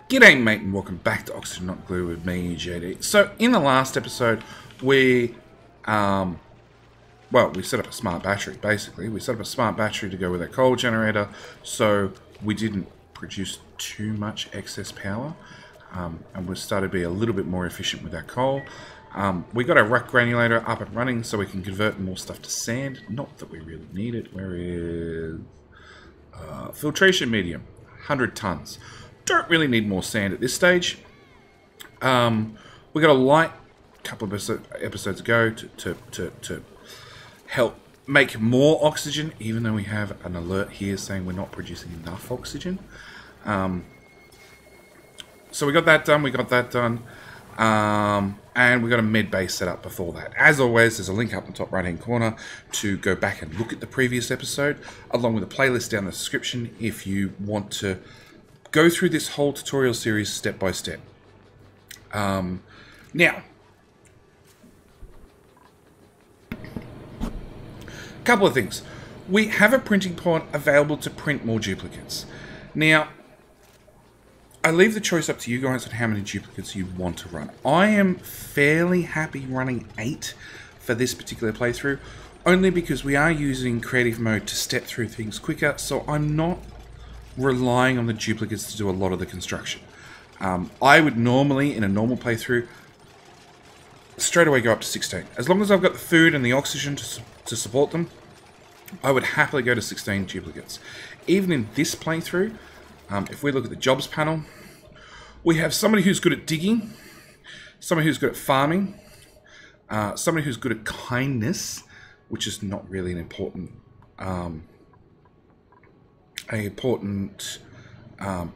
G'day mate and welcome back to Oxygen Not Glue with me, JD. So in the last episode we we set up a smart battery basically. We set up a smart battery to go with our coal generator so we didn't produce too much excess power and we started to be a little bit more efficient with our coal. We got our rock granulator up and running so we can convert more stuff to sand. Not that we really need it. Where is filtration medium? 100 tons. Don't really need more sand at this stage. We got a light a couple of episodes ago to help make more oxygen, even though we have an alert here saying we're not producing enough oxygen. So we got that done. And we got a med base set up before that. As always, there's a link up in the top right hand corner to go back and look at the previous episode, along with a playlist down in the description if you want to go through this whole tutorial series step by step. Now, a couple of things. We have a printing pod available to print more duplicates. Now, I leave the choice up to you guys on how many duplicates you want to run. I am fairly happy running 8 for this particular playthrough, only because we are using creative mode to step through things quicker, so I'm not relying on the duplicates to do a lot of the construction. I would normally, in a normal playthrough, straight away go up to 16. As long as I've got the food and the oxygen to support them, I would happily go to 16 duplicates. Even in this playthrough, if we look at the jobs panel, we have somebody who's good at digging, somebody who's good at farming, somebody who's good at kindness, which is not really an important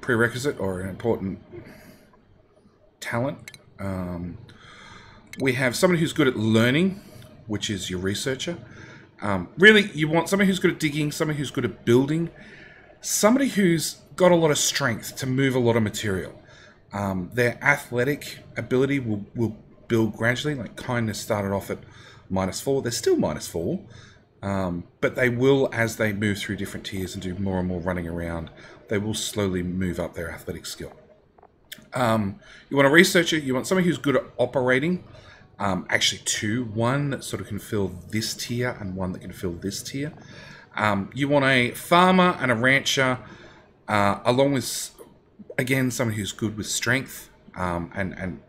prerequisite or an important talent. We have somebody who's good at learning, which is your researcher. Really, you want somebody who's good at digging, somebody who's good at building, somebody who's got a lot of strength to move a lot of material. Their athletic ability will build gradually. Like kindness started off at -4. They're still -4. But they will, as they move through different tiers and do more and more running around, they will slowly move up their athletic skill. You want a researcher, you want somebody who's good at operating. Actually 2, one that sort of can fill this tier and one that can fill this tier. You want a farmer and a rancher, along with, again, someone who's good with strength and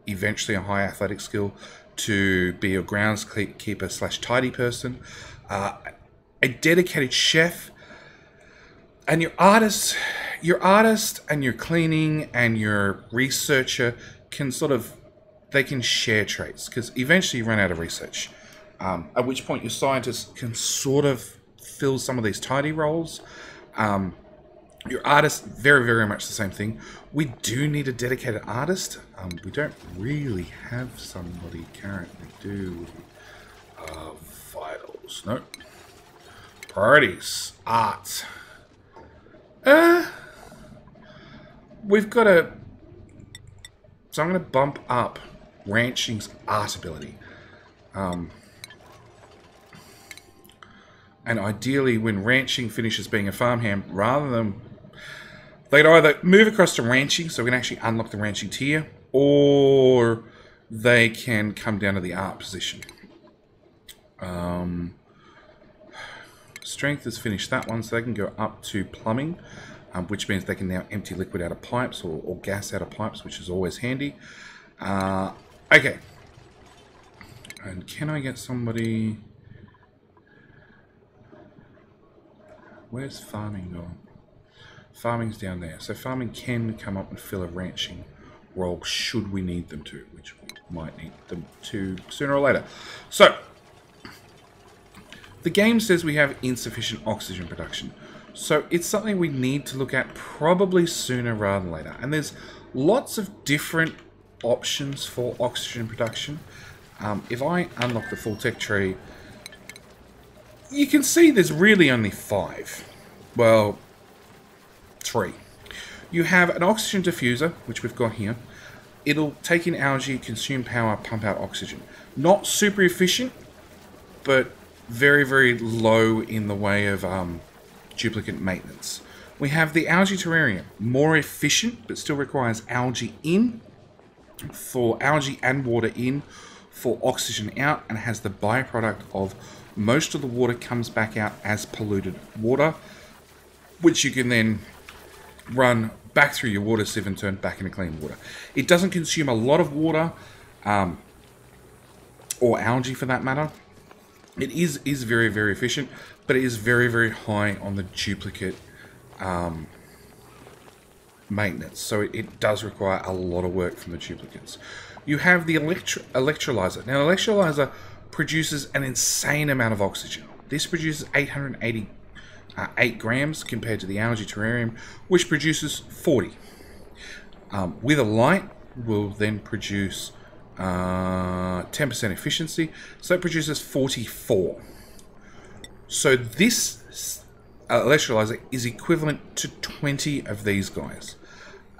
eventually a high athletic skill to be your groundskeeper / tidy person. A dedicated chef, and your artist and your cleaning and your researcher can they can share traits, because eventually you run out of research, at which point your scientists can sort of fill some of these tidy roles. Your artist, very, very much the same thing. We do need a dedicated artist. We don't really have somebody currently, do we? Vitals. Nope. Priorities. Art. We've got a... So I'm going to bump up ranching's art ability. And ideally, when ranching finishes being a farmhand, rather than... They'd either move across to ranching, so we can actually unlock the ranching tier, or they can come down to the art position. Strength has finished that one, so they can go up to plumbing, which means they can now empty liquid out of pipes or gas out of pipes, which is always handy. Okay. And can I get somebody... Where's farming going? Farming's down there. So farming can come up and fill a ranching role should we need them to, which we might need them to sooner or later. So, the game says we have insufficient oxygen production. So it's something we need to look at probably sooner rather than later. And there's lots of different options for oxygen production. If I unlock the full tech tree, you can see there's really only 5. Well, 3. You have an oxygen diffuser, which we've got here. It'll take in algae, consume power, pump out oxygen. Not super efficient, but very, very low in the way of duplicate maintenance. We have the Algae Terrarium, more efficient, but still requires algae in, for algae and water in, for oxygen out, and has the byproduct of most of the water comes back out as polluted water, which you can then run back through your water sieve and turn back into clean water. It doesn't consume a lot of water, or algae for that matter. It is very, very efficient, but it is very, very high on the duplicate maintenance. So it does require a lot of work from the duplicates. You have the electrolyzer. Now, the electrolyzer produces an insane amount of oxygen. This produces 888 grams compared to the Algae Terrarium, which produces 40. With a light, will then produce 10% efficiency, so it produces 44. So this electrolyzer is equivalent to 20 of these guys,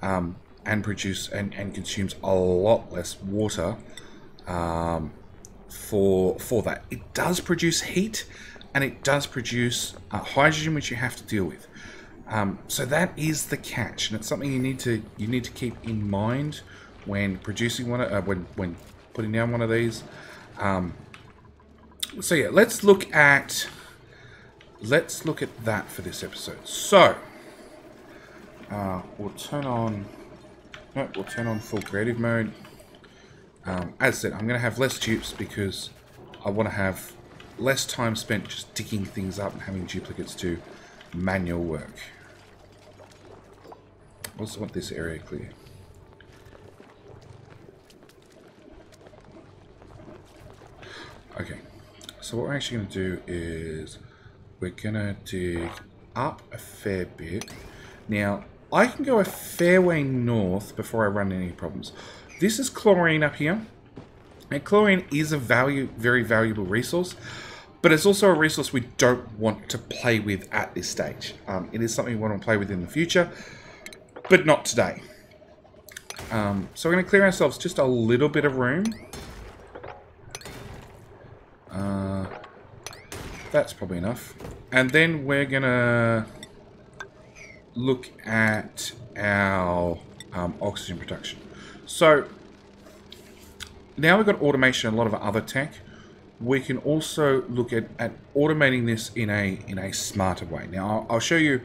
and consumes a lot less water for that. It does produce heat, and it does produce hydrogen, which you have to deal with. So that is the catch, and it's something you need to keep in mind when producing one, when putting down one of these. So yeah, let's look at that for this episode. So we'll turn on full creative mode. As I said, I'm going to have less dupes because I want to have less time spent just digging things up and having duplicates do manual work. I also want this area clear. Okay, so what we're actually going to do is we're going to dig up a fair bit. Now, I can go a fair way north before I run into any problems. This is chlorine up here. And chlorine is a very valuable resource, but it's also a resource we don't want to play with at this stage. It is something we want to play with in the future, but not today. So we're going to clear ourselves just a little bit of room. That's probably enough. And then we're going to look at our oxygen production. So now we've got automation and a lot of other tech. We can also look at automating this in a smarter way. Now I'll show you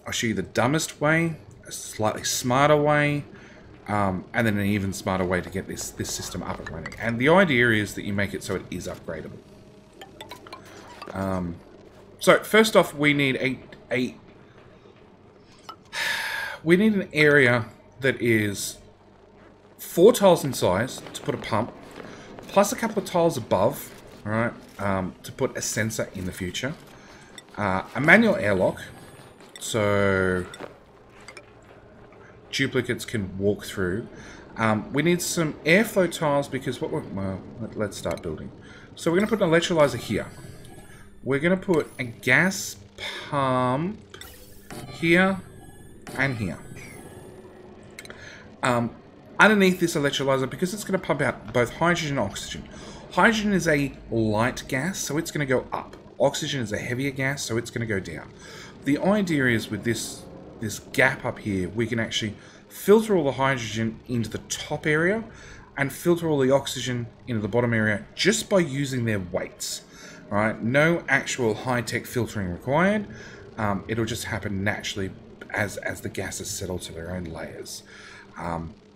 the dumbest way, a slightly smarter way, and then an even smarter way to get this system up and running. And the idea is that you make it so it is upgradable. So first off, we need an area that is 4 tiles in size to put a pump, plus a couple of tiles above, all right, to put a sensor in the future. A manual airlock, so duplicates can walk through. We need some airflow tiles because let's start building. So we're going to put an electrolyzer here. We're going to put a gas pump here and here. Underneath this electrolyzer, because it's going to pump out both hydrogen and oxygen. Hydrogen is a light gas, so it's going to go up. Oxygen is a heavier gas, so it's going to go down. The idea is with this gap up here, we can actually filter all the hydrogen into the top area and filter all the oxygen into the bottom area just by using their weights. All right, no actual high-tech filtering required. It'll just happen naturally as the gases settle to their own layers.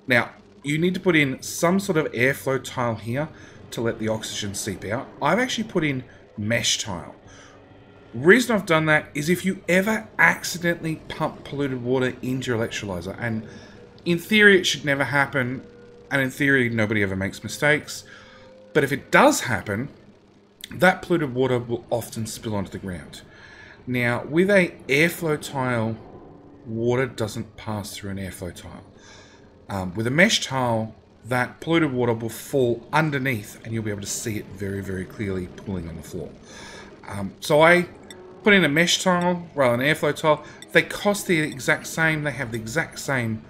Now, you need to put in some sort of airflow tile here to let the oxygen seep out. I've actually put in mesh tile. Reason I've done that is if you ever accidentally pump polluted water into your electrolyzer, and in theory it should never happen, and in theory nobody ever makes mistakes, but if it does happen, that polluted water will often spill onto the ground. Now, with a airflow tile, water doesn't pass through an airflow tile. With a mesh tile, that polluted water will fall underneath and you'll be able to see it very, very clearly pooling on the floor. So I put in a mesh tile rather than an airflow tile. They cost the exact same. They have the exact same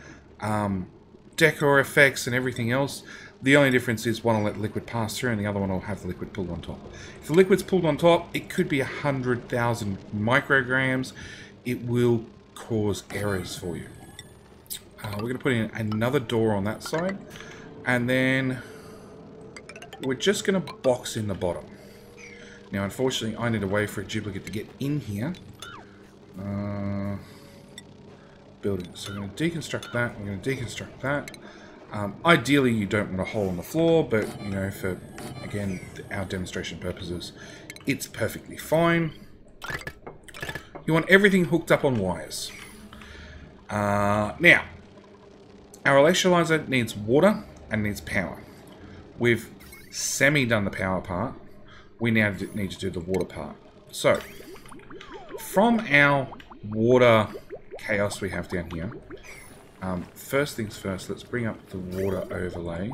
decor effects and everything else. The only difference is one will let liquid pass through and the other one will have the liquid pulled on top. If the liquid's pulled on top, it could be 100,000 micrograms. It will cause errors for you. We're going to put in another door on that side, and then we're just going to box in the bottom. Now, unfortunately, I need a way for a duplicate to get in here. Building. So we're going to deconstruct that. We're going to deconstruct that. Ideally, you don't want a hole in the floor, but, you know, for, again, our demonstration purposes, it's perfectly fine. You want everything hooked up on wires. Now, our electrolyzer needs water and needs power. We've semi-done the power part. We now need to do the water part. So, from our water chaos we have down here, first things first, let's bring up the water overlay.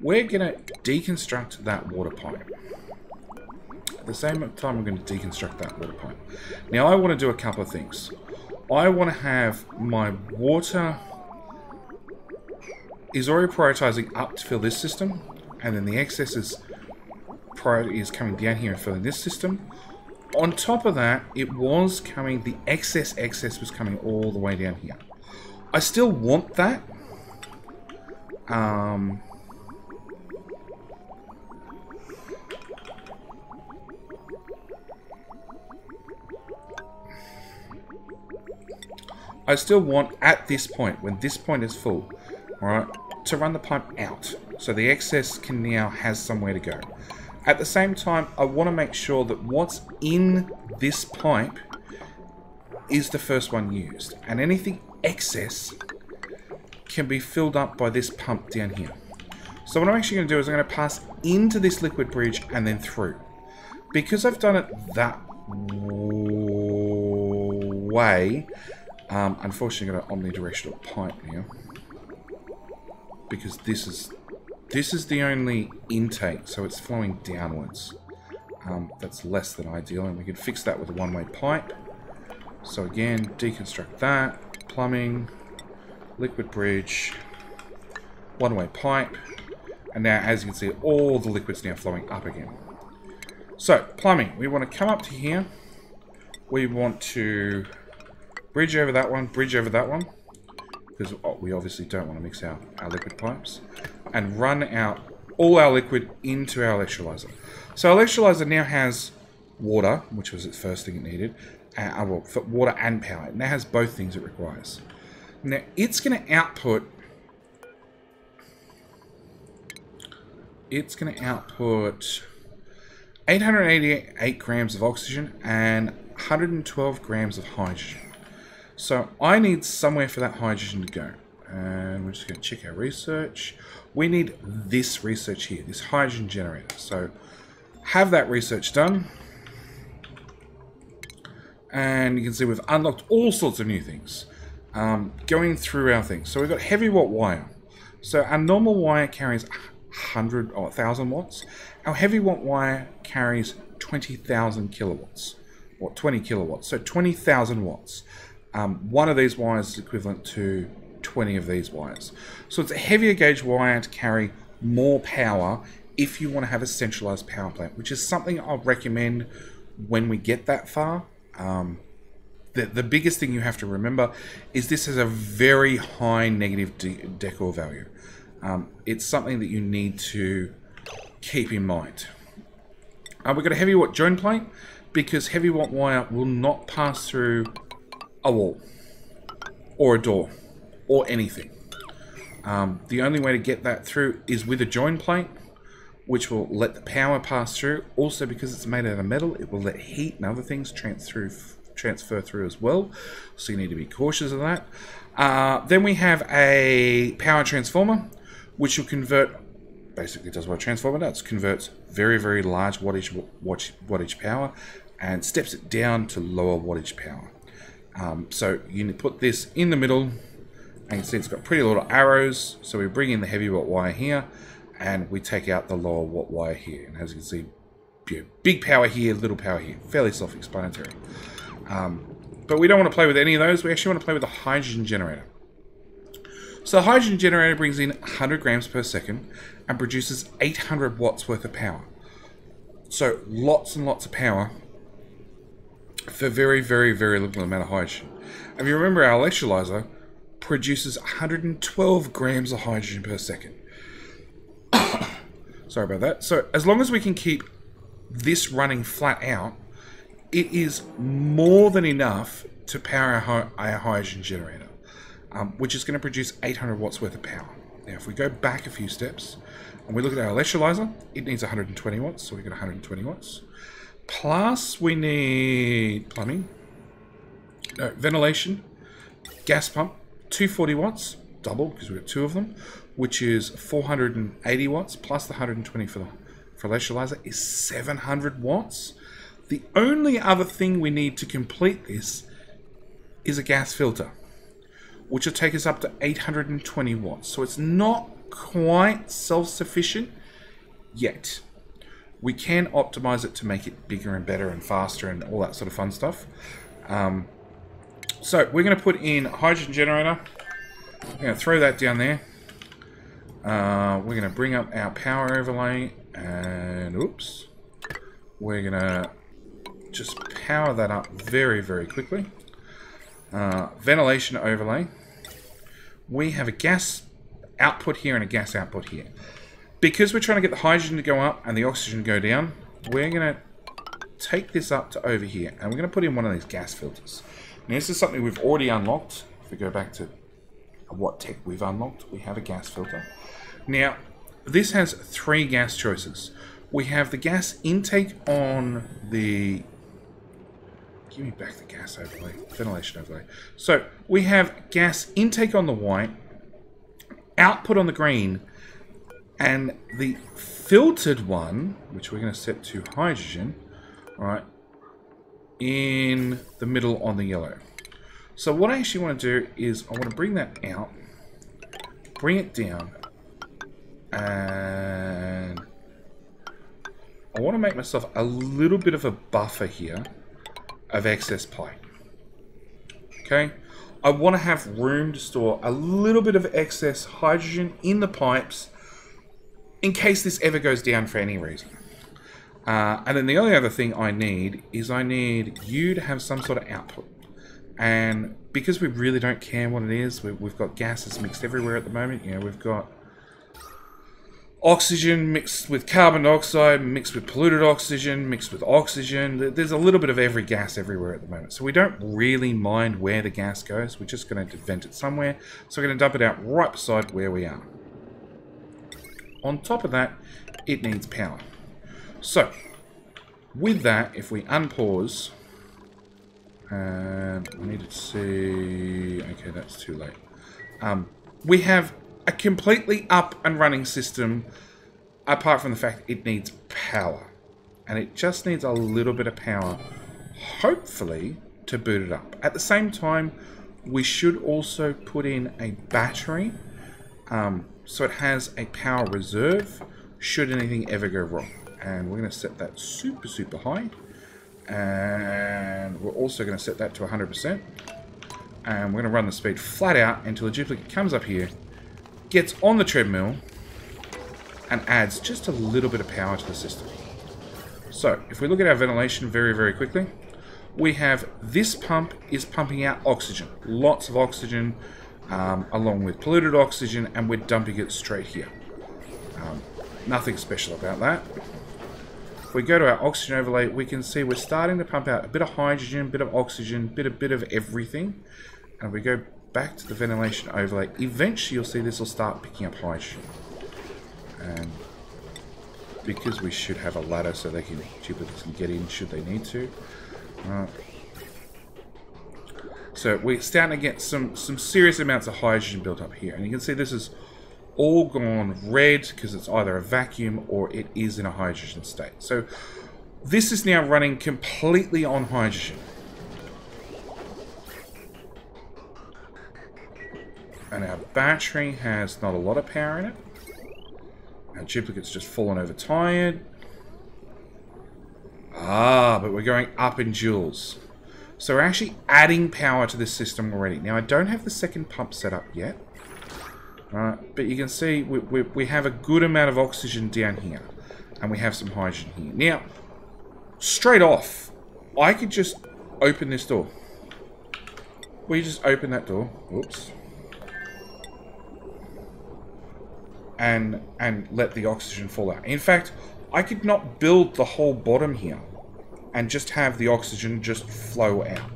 We're going to deconstruct that water pipe. At the same time, we're going to deconstruct that water pipe. Now, I want to do a couple of things. I want to have my water is already prioritizing up to fill this system, and then the excess priority is coming down here and filling this system. On top of that, it was coming, the excess was coming all the way down here. I still want that. I still want, at this point, when this point is full, alright, to run the pipe out. So the excess can now has somewhere to go. At the same time, I want to make sure that what's in this pipe is the first one used. And anything excess can be filled up by this pump down here. So what I'm actually going to do is I'm going to pass into this liquid bridge and then through. Because I've done it that way, unfortunately I've got an omnidirectional pipe now. Because this is the only intake, so it's flowing downwards. That's less than ideal, and we can fix that with a one-way pipe. So again, deconstruct that, plumbing, liquid bridge, one-way pipe, and now as you can see, all the liquid's now flowing up again. So, plumbing, we want to come up to here, we want to bridge over that one, because we obviously don't want to mix our liquid pipes, and run out all our liquid into our electrolyzer. So our electrolyzer now has water, which was its first thing it needed, well, for water and power. It now has both things it requires. Now it's going to output 888 grams of oxygen and 112 grams of hydrogen. So I need somewhere for that hydrogen to go. And we're just going to check our research. We need this research here, this hydrogen generator. So have that research done. And you can see we've unlocked all sorts of new things. Going through our things. So we've got heavy watt wire. So our normal wire carries 100 or 1,000 watts. Our heavy watt wire carries 20,000 kilowatts. Or 20 kilowatts. So 20,000 watts. One of these wires is equivalent to 20 of these wires. So it's a heavier gauge wire to carry more power if you want to have a centralized power plant, which is something I'll recommend when we get that far. The biggest thing you have to remember is this has a very high negative decor value. It's something that you need to keep in mind. We've got a heavy watt joint plate because heavy watt wire will not pass through a wall or a door or anything. The only way to get that through is with a join plate, which will let the power pass through. Also, because it's made out of metal, it will let heat and other things transfer through as well. So you need to be cautious of that. Then we have a power transformer, which will convert, basically does what a transformer does, converts very, very large wattage power and steps it down to lower wattage power. So you need to put this in the middle, and you can see it's got pretty little arrows. So we bring in the heavy watt wire here, and we take out the lower watt wire here. And as you can see, big power here, little power here. Fairly self-explanatory. But we don't want to play with any of those. We actually want to play with the hydrogen generator. So the hydrogen generator brings in 100 grams per second and produces 800 watts worth of power. So lots and lots of power for very, very, very little amount of hydrogen. And if you remember, our electrolyzer produces 112 grams of hydrogen per second. Sorry about that. So as long as we can keep this running flat out, it is more than enough to power our hydrogen generator, which is going to produce 800 watts worth of power. Now, if we go back a few steps and we look at our electrolyzer, it needs 120 watts, so we get 120 watts. Plus, we need plumbing, ventilation, gas pump, 240 watts, double because we've got two of them, which is 480 watts, plus the 120 for electrolyzer is 700 watts. The only other thing we need to complete this is a gas filter, which will take us up to 820 watts. So it's not quite self-sufficient yet. We can optimize it to make it bigger and better and faster and all that sort of fun stuff. So we're going to put in a hydrogen generator. We're going to throw that down there. We're going to bring up our power overlay and oops. We're going to just power that up very, very quickly. Ventilation overlay. We have a gas output here and a gas output here. Because we're trying to get the hydrogen to go up and the oxygen to go down, we're going to take this up to over here and we're going to put in one of these gas filters. Now this is something we've already unlocked. If we go back to what tech we've unlocked, we have a gas filter. Now this has three gas choices. We have the gas intake on the... Give me back the gas overlay, ventilation overlay. So we have gas intake on the white, output on the green, and the filtered one, which we're going to set to hydrogen, all right, in the middle on the yellow. So what I actually want to do is I want to bring that out, bring it down, and I want to make myself a little bit of a buffer here of excess pipe. Okay, I want to have room to store a little bit of excess hydrogen in the pipes in case this ever goes down for any reason. And then the only other thing I need is I need you to have some sort of output. And because we really don't care what it is, we've got gases mixed everywhere at the moment. You know, we've got oxygen mixed with carbon dioxide, mixed with polluted oxygen, mixed with oxygen. There's a little bit of every gas everywhere at the moment. So we don't really mind where the gas goes. We're just going to vent it somewhere. So we're going to dump it out right beside where we are. On top of that, it needs power. So, with that, if we unpause, and I need to see, okay, that's too late. We have a completely up and running system, apart from the fact it needs power. And it just needs a little bit of power, hopefully, to boot it up. At the same time, we should also put in a battery, so it has a power reserve should anything ever go wrong. And we're going to set that super, super high. And we're also going to set that to 100%. And we're going to run the speed flat out until the duplicate comes up here, gets on the treadmill, and adds just a little bit of power to the system. So, if we look at our ventilation very, very quickly, we have this pump is pumping out oxygen. Lots of oxygen, along with polluted oxygen, and we're dumping it straight here. Nothing special about that. If we go to our oxygen overlay, we can see we're starting to pump out a bit of hydrogen, a bit of oxygen, bit of everything. And we go back to the ventilation overlay. Eventually, you'll see this will start picking up hydrogen. And because we should have a ladder so duplicates can get in should they need to. So we're starting to get some serious amounts of hydrogen built up here. And you can see this is all gone red because it's either a vacuum or it is in a hydrogen state. So this is now running completely on hydrogen. And our battery has not a lot of power in it. Our duplicate's just fallen over tired. But we're going up in joules. So we're actually adding power to this system already. Now I don't have the second pump set up yet. But you can see we have a good amount of oxygen down here. And we have some hydrogen here. Now, straight off, I could just open this door. We just open that door. Whoops. And let the oxygen fall out. In fact, I could not build the whole bottom here and just have the oxygen just flow out.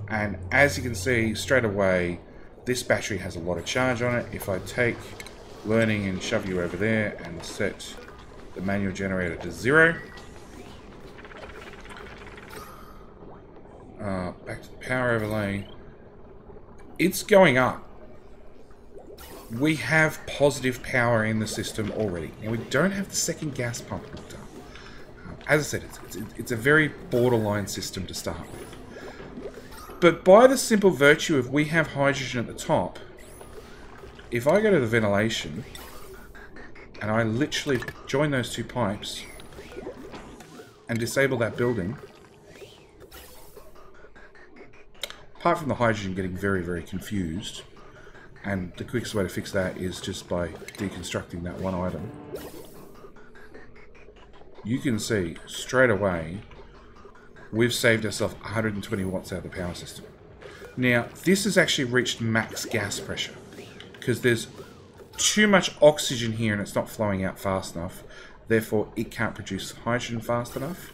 And as you can see straight away, this battery has a lot of charge on it. If I take learning and shove you over there and set the manual generator to 0. Back to the power overlay. It's going up. We have positive power in the system already. Now we don't have the second gas pump hooked up. As I said, it's a very borderline system to start with. But by the simple virtue of we have hydrogen at the top, if I go to the ventilation and I literally join those two pipes and disable that building, apart from the hydrogen getting very, very confused, and the quickest way to fix that is just by deconstructing that one item, you can see straight away we've saved ourselves 120 watts out of the power system. Now, this has actually reached max gas pressure because there's too much oxygen here and it's not flowing out fast enough. Therefore, it can't produce hydrogen fast enough.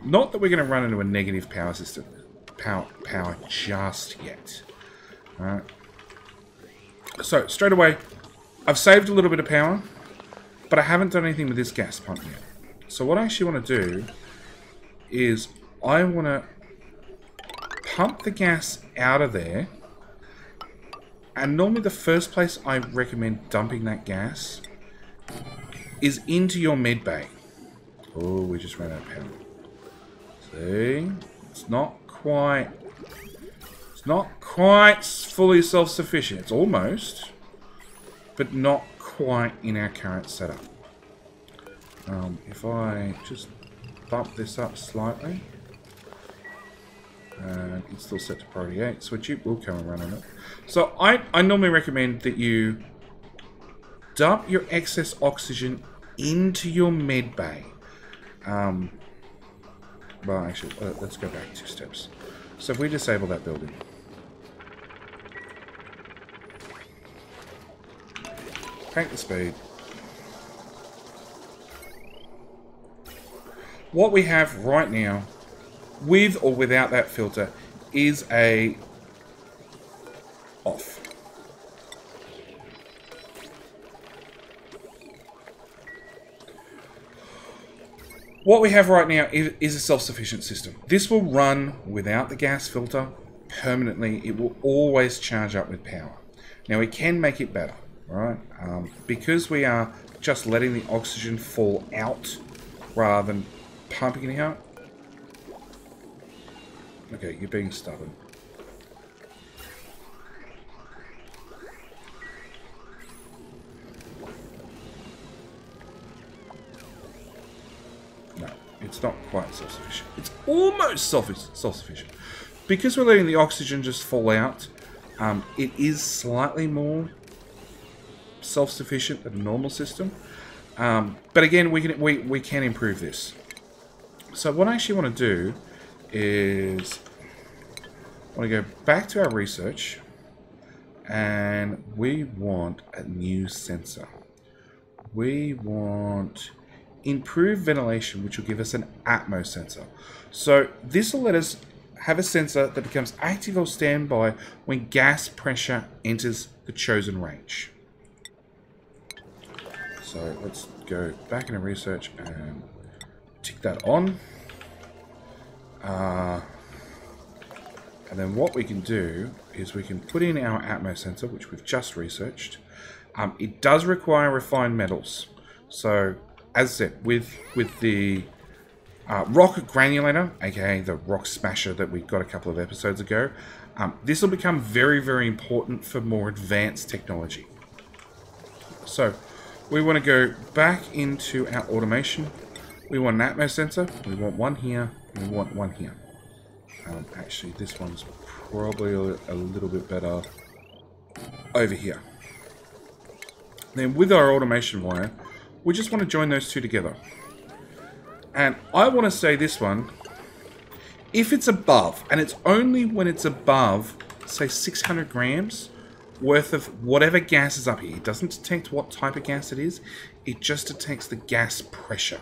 Not that we're going to run into a negative power system, power just yet. Alright. So, straight away, I've saved a little bit of power, but I haven't done anything with this gas pump yet. So what I actually want to do is I want to pump the gas out of there, and normally the first place I recommend dumping that gas is into your med bay. Oh, we just ran out of power. See? It's not quite fully self-sufficient. It's almost, but not quite in our current setup. If I just bump this up slightly, and it's still set to priority 8, so a dupe will come and run on it. So I normally recommend that you dump your excess oxygen into your med bay. Well, actually, let's go back 2 steps. So if we disable that building, crank the speed. What we have right now, with or without that filter, is a off. What we have right now is a self-sufficient system. This will run without the gas filter permanently. It will always charge up with power. Now we can make it better, right? Because we are just letting the oxygen fall out rather than pumping it out. Okay, you're being stubborn. No, it's not quite self-sufficient. It's almost self-sufficient. Because we're letting the oxygen just fall out, it is slightly more self-sufficient than a normal system. But again, we can improve this. So what I actually want to do is I want to go back to our research, and we want a new sensor. We want improved ventilation, which will give us an Atmos sensor. So this will let us have a sensor that becomes active or standby when gas pressure enters the chosen range. So let's go back into research and tick that on. And then what we can do is we can put in our Atmos sensor, which we've just researched. It does require refined metals. So, as I said, with the rock granulator, aka the rock smasher that we got a couple of episodes ago, this will become very, very important for more advanced technology. So, we want to go back into our automation. We want an Atmos sensor. We want one here. And we want one here. Actually, this one's probably a little bit better over here. Then with our automation wire, we just want to join those two together. And I want to say this one, if it's above, and it's only when it's above say 600 grams worth of whatever gas is up here. It doesn't detect what type of gas it is. It just detects the gas pressure.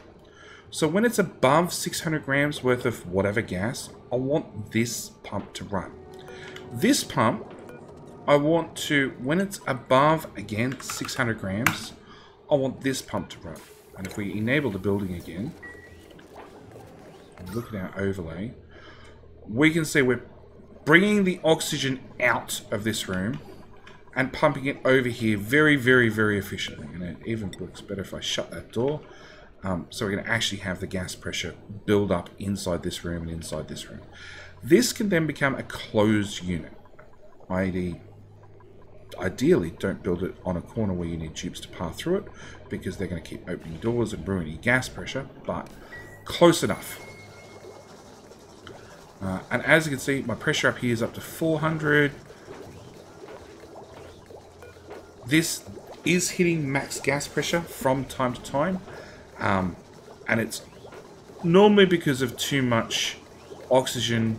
So when it's above 600 grams worth of whatever gas, I want this pump to run. This pump, I want to, when it's above, again, 600 grams, I want this pump to run. And if we enable the building again, look at our overlay, we can see we're bringing the oxygen out of this room and pumping it over here very, very, very efficiently. And it even works better if I shut that door. So we're going to actually have the gas pressure build up inside this room and inside this room. This can then become a closed unit. Ideally, don't build it on a corner where you need dupes to pass through it, because they're going to keep opening doors and ruining gas pressure, but close enough. And as you can see, my pressure up here is up to 400. This is hitting max gas pressure from time to time. And it's normally because of too much oxygen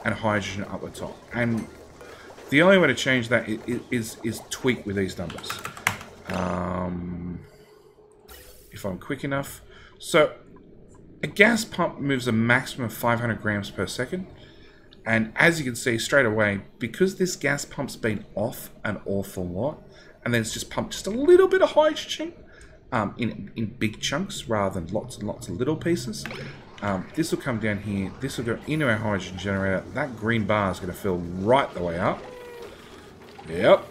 and hydrogen up the top. And the only way to change that is tweak with these numbers. If I'm quick enough. So a gas pump moves a maximum of 500 grams per second. And as you can see straight away, because this gas pump's been off an awful lot, and then it's just pumped just a little bit of hydrogen, in big chunks rather than lots and lots of little pieces. This will come down here. This will go into our hydrogen generator. That green bar is going to fill right the way up. Yep.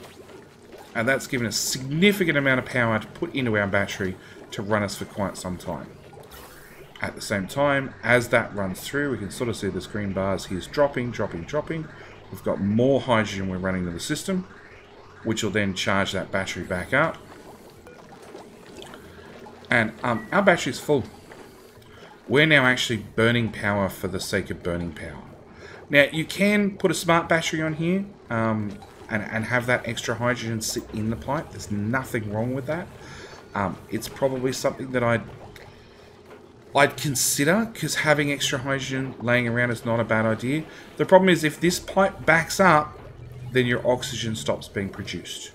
And that's given a significant amount of power to put into our battery to run us for quite some time. At the same time, as that runs through, we can sort of see this green bars here is dropping, dropping, dropping. We've got more hydrogen we're running to the system, which will then charge that battery back up. And our battery is full. We're now actually burning power for the sake of burning power. Now, you can put a smart battery on here and have that extra hydrogen sit in the pipe. There's nothing wrong with that. It's probably something that I'd consider, because having extra hydrogen laying around is not a bad idea. The problem is if this pipe backs up, then your oxygen stops being produced,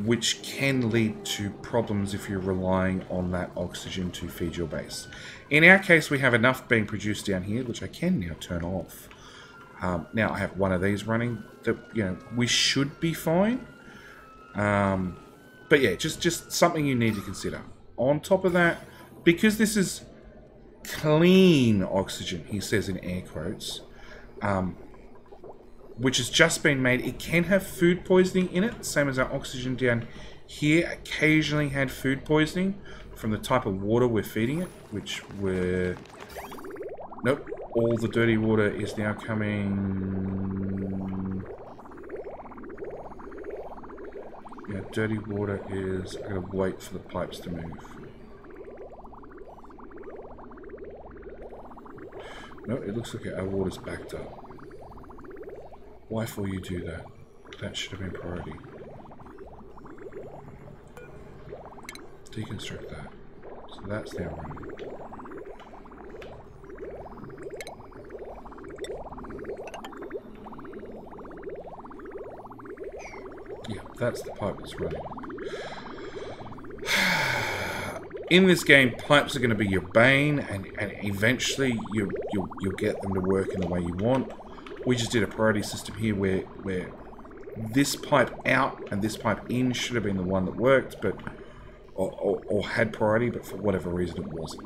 which can lead to problems if you're relying on that oxygen to feed your base. In our case, we have enough being produced down here, which I can now turn off. Now I have one of these running. That, you know, we should be fine. But yeah, just something you need to consider. On top of that, because this is clean oxygen, he says in air quotes, which has just been made, it can have food poisoning in it, same as our oxygen down here occasionally had food poisoning from the type of water we're feeding it, which we're... Nope, all the dirty water is now coming... Yeah, dirty water is... I'm going to wait for the pipes to move. No, it looks like our water's backed up. Why for you do that? That should have been priority. Deconstruct that. So that's now running. Yeah, that's the pipe that's running. In this game, pipes are going to be your bane, and eventually you'll get them to work in the way you want. We just did a priority system here where this pipe out and this pipe in should have been the one that worked, but or had priority, but for whatever reason it wasn't.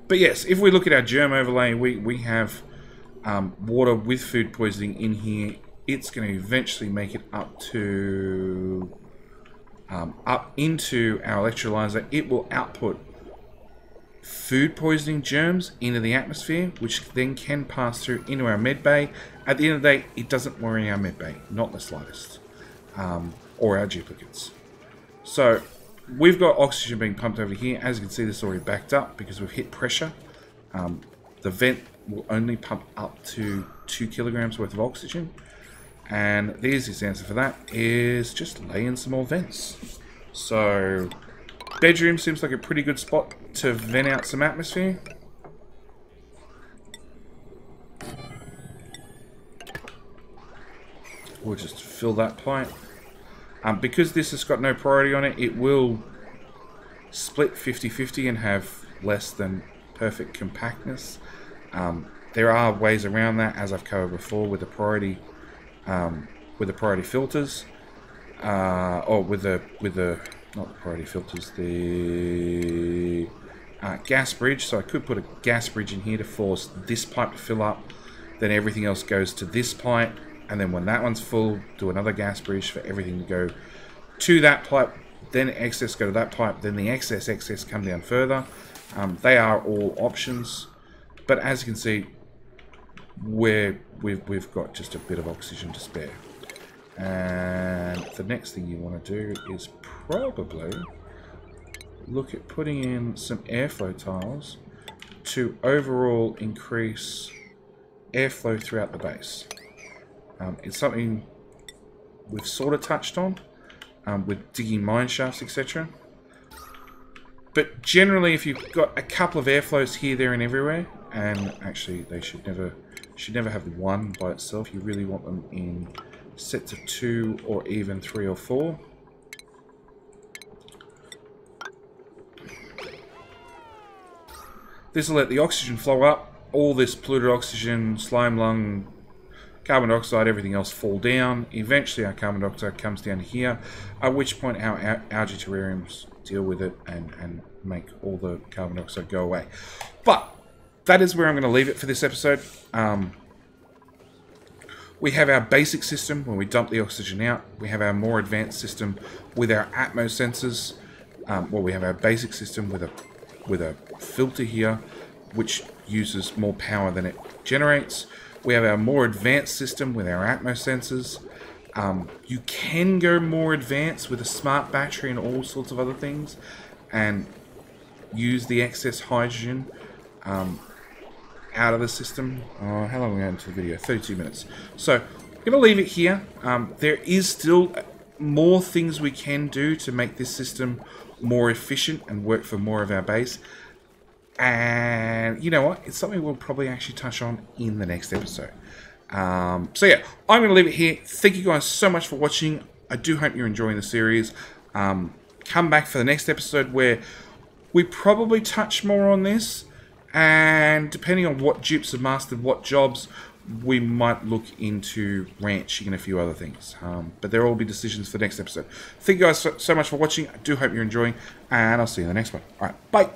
But yes, if we look at our germ overlay, we have water with food poisoning in here. It's going to eventually make it up to up into our electrolyzer. It will output food poisoning germs into the atmosphere, which then can pass through into our med bay. At the end of the day, it doesn't worry our med bay, not the slightest, or our duplicates. So we've got oxygen being pumped over here. As you can see, this is already backed up because we've hit pressure. The vent will only pump up to 2 kilograms worth of oxygen. And the easiest answer for that is just lay in some more vents. So bedroom seems like a pretty good spot to vent out some atmosphere. we'll just fill that pipe. Because this has got no priority on it, it will split 50-50 and have less than perfect compactness. There are ways around that, as I've covered before, with the priority filters, or with the not the priority filters, the gas bridge. So I could put a gas bridge in here to force this pipe to fill up, then everything else goes to this pipe, and then when that one's full, do another gas bridge for everything to go to that pipe, then excess go to that pipe, then the excess come down further. They are all options, but as you can see, we've got just a bit of oxygen to spare. And the next thing you want to do is probably look at putting in some airflow tiles to overall increase airflow throughout the base. It's something we've sort of touched on with digging mine shafts, etc. But generally, if you've got a couple of airflows here, there, and everywhere, and actually they should never have one by itself. You really want them in sets of 2 or even 3 or 4. This will let the oxygen flow up. All this polluted oxygen, slime lung, carbon dioxide, everything else fall down. Eventually our carbon dioxide comes down here, at which point our algae terrariums deal with it and make all the carbon dioxide go away. But that is where I'm going to leave it for this episode. We have our basic system when we dump the oxygen out. We have our more advanced system with our Atmos sensors. We have our basic system with a filter here, which uses more power than it generates. We have our more advanced system with our Atmos sensors. You can go more advanced with a smart battery and all sorts of other things, and use the excess hydrogen out of the system. How long are we going into the video? 32 minutes. So I'm going to leave it here. There is still more things we can do to make this system more efficient and work for more of our base. And you know what? It's something we'll probably actually touch on in the next episode. So yeah, I'm going to leave it here. Thank you guys so much for watching. I do hope you're enjoying the series. Come back for the next episode where we probably touch more on this. And depending on what dupes have mastered what jobs, we might look into ranching and a few other things. But there will all be decisions for the next episode. Thank you guys so much for watching. I do hope you're enjoying. And I'll see you in the next one. Alright, bye.